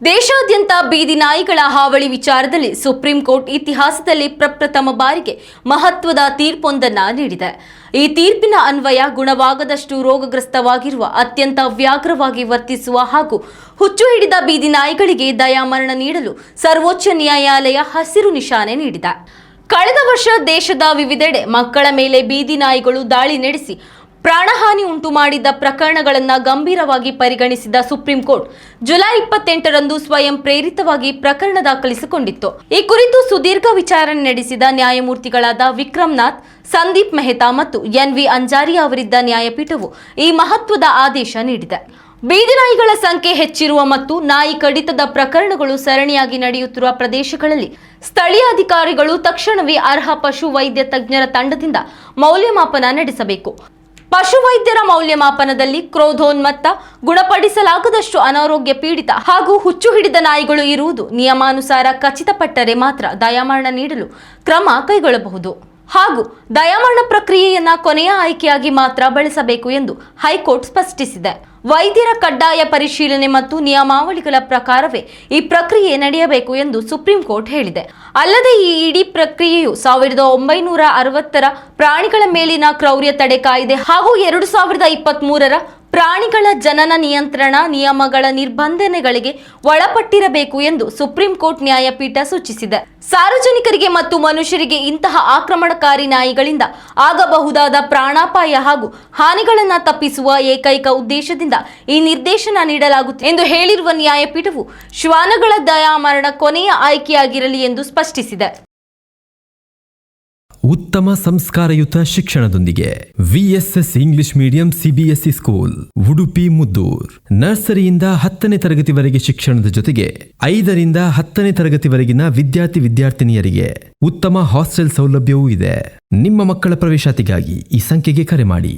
ದೇಶಾದ್ಯಂತ ಬೀದಿ ನಾಯಿಗಳ ಹಾವಳಿ ವಿಚಾರದಲ್ಲಿ ಸುಪ್ರೀಂ ಕೋರ್ಟ್ ಇತಿಹಾಸದಲ್ಲಿ ಪ್ರಪ್ರಥಮ ಬಾರಿಗೆ ಮಹತ್ವದ ತೀರ್ಪೊಂದನ್ನು ನೀಡಿದೆ. ಈ ತೀರ್ಪಿನ ಅನ್ವಯ ಗುಣವಾಗದಷ್ಟು ರೋಗಗ್ರಸ್ತವಾಗಿರುವ, ಅತ್ಯಂತ ವ್ಯಾಘ್ರವಾಗಿ ವರ್ತಿಸುವ ಹಾಗೂ ಹುಚ್ಚು ಹಿಡಿದ ಬೀದಿ ನಾಯಿಗಳಿಗೆ ದಯಾಮರಣ ನೀಡಲು ಸರ್ವೋಚ್ಚ ನ್ಯಾಯಾಲಯ ಹಸಿರು ನಿಶಾನೆ ನೀಡಿದೆ. ಕಳೆದ ವರ್ಷ ದೇಶದ ವಿವಿಧೆಡೆ ಮಕ್ಕಳ ಮೇಲೆ ಬೀದಿ ನಾಯಿಗಳು ದಾಳಿ ನಡೆಸಿ ಪ್ರಾಣಹಾನಿ ಉಂಟು ಮಾಡಿದ್ದ ಪ್ರಕರಣಗಳನ್ನು ಗಂಭೀರವಾಗಿ ಪರಿಗಣಿಸಿದ ಸುಪ್ರೀಂ ಕೋರ್ಟ್ ಜುಲೈ 28ರಂದು ಸ್ವಯಂ ಪ್ರೇರಿತವಾಗಿ ಪ್ರಕರಣ ದಾಖಲಿಸಿಕೊಂಡಿತ್ತು. ಈ ಕುರಿತು ಸುದೀರ್ಘ ವಿಚಾರಣೆ ನಡೆಸಿದ ನ್ಯಾಯಮೂರ್ತಿಗಳಾದ ವಿಕ್ರಮ್ನಾಥ್, ಸಂದೀಪ್ ಮೆಹ್ತಾ ಮತ್ತು ಎನ್.ವಿ. ಅಂಜಾರಿಯಾ ಅವರಿದ್ದ ನ್ಯಾಯಪೀಠವು ಈ ಮಹತ್ವದ ಆದೇಶ ನೀಡಿದೆ. ಬೀದಿ ನಾಯಿಗಳ ಸಂಖ್ಯೆ ಹೆಚ್ಚಿರುವ ಮತ್ತು ನಾಯಿ ಕಡಿತದ ಪ್ರಕರಣಗಳು ಸರಣಿಯಾಗಿ ನಡೆಯುತ್ತಿರುವ ಪ್ರದೇಶಗಳಲ್ಲಿ ಸ್ಥಳೀಯ ಅಧಿಕಾರಿಗಳು ತಕ್ಷಣವೇ ಅರ್ಹ ಪಶು ವೈದ್ಯ ತಜ್ಞರ ತಂಡದಿಂದ ಮೌಲ್ಯಮಾಪನ ನಡೆಸಬೇಕು. ಪಶುವೈದ್ಯರ ಮೌಲ್ಯಮಾಪನದಲ್ಲಿ ಕ್ರೋಧೋನ್ಮತ್ತ, ಗುಣಪಡಿಸಲಾಗದಷ್ಟು ಅನಾರೋಗ್ಯ ಪೀಡಿತ ಹಾಗೂ ಹುಚ್ಚು ಹಿಡಿದ ನಾಯಿಗಳು ಇರುವುದು ನಿಯಮಾನುಸಾರ ಖಚಿತಪಟ್ಟರೆ ಮಾತ್ರ ದಯಾಮರಣ ನೀಡಲು ಕ್ರಮ ಕೈಗೊಳ್ಳಬಹುದು ಹಾಗೂ ದಯಾಮರಣ ಪ್ರಕ್ರಿಯೆಯನ್ನ ಕೊನೆಯ ಆಯ್ಕೆಯಾಗಿ ಮಾತ್ರ ಬಳಸಬೇಕು ಎಂದು ಹೈಕೋರ್ಟ್ ಸ್ಪಷ್ಟಿಸಿದೆ. ವೈದ್ಯರ ಕಡ್ಡಾಯ ಪರಿಶೀಲನೆ ಮತ್ತು ನಿಯಮಾವಳಿಗಳ ಪ್ರಕಾರವೇ ಈ ಪ್ರಕ್ರಿಯೆ ನಡೆಯಬೇಕು ಎಂದು ಸುಪ್ರೀಂ ಕೋರ್ಟ್ ಹೇಳಿದೆ. ಅಲ್ಲದೆ ಈ ಇಡೀ ಪ್ರಕ್ರಿಯೆಯು 1960ರ ಪ್ರಾಣಿಗಳ ಮೇಲಿನ ಕ್ರೌರ್ಯ ತಡೆ ಕಾಯ್ದೆ ಹಾಗೂ 2023ರ ಪ್ರಾಣಿಗಳ ಜನನ ನಿಯಂತ್ರಣ ನಿಯಮಗಳ ನಿರ್ಬಂಧನೆಗಳಿಗೆ ಒಳಪಟ್ಟಿರಬೇಕು ಎಂದು ಸುಪ್ರೀಂ ಕೋರ್ಟ್ ನ್ಯಾಯಪೀಠ ಸೂಚಿಸಿದೆ. ಸಾರ್ವಜನಿಕರಿಗೆ ಮತ್ತು ಮನುಷ್ಯರಿಗೆ ಇಂತಹ ಆಕ್ರಮಣಕಾರಿ ನಾಯಿಗಳಿಂದ ಆಗಬಹುದಾದ ಪ್ರಾಣಾಪಾಯ ಹಾಗೂ ಹಾನಿಗಳನ್ನು ತಪ್ಪಿಸುವ ಏಕೈಕ ಉದ್ದೇಶದಿಂದ ಈ ನಿರ್ದೇಶನ ನೀಡಲಾಗುತ್ತದೆ ಎಂದು ಹೇಳಿರುವ ನ್ಯಾಯಪೀಠವು ಶ್ವಾನಗಳ ದಯಾಮರಣ ಕೊನೆಯ ಆಯ್ಕೆಯಾಗಿರಲಿ ಎಂದು ಸ್ಪಷ್ಟಿಸಿದೆ. ಉತ್ತಮ ಸಂಸ್ಕಾರಯುತ ಶಿಕ್ಷಣದೊಂದಿಗೆ VSS English medium CBSE school Udupi Muddur. ನರ್ಸರಿಯಿಂದ 10ನೇ ತರಗತಿವರೆಗೆ ಶಿಕ್ಷಣದ ಜೊತೆಗೆ 5ರಿಂದ 10ನೇ ತರಗತಿವರೆಗಿನ ವಿದ್ಯಾರ್ಥಿನಿಯರಿಗೆ ಉತ್ತಮ ಹಾಸ್ಟೆಲ್ ಸೌಲಭ್ಯವೂ ಇದೆ. ನಿಮ್ಮ ಮಕ್ಕಳ ಪ್ರವೇಶಾತಿಗಾಗಿ ಈ ಸಂಖ್ಯೆಗೆ ಕರೆ ಮಾಡಿ.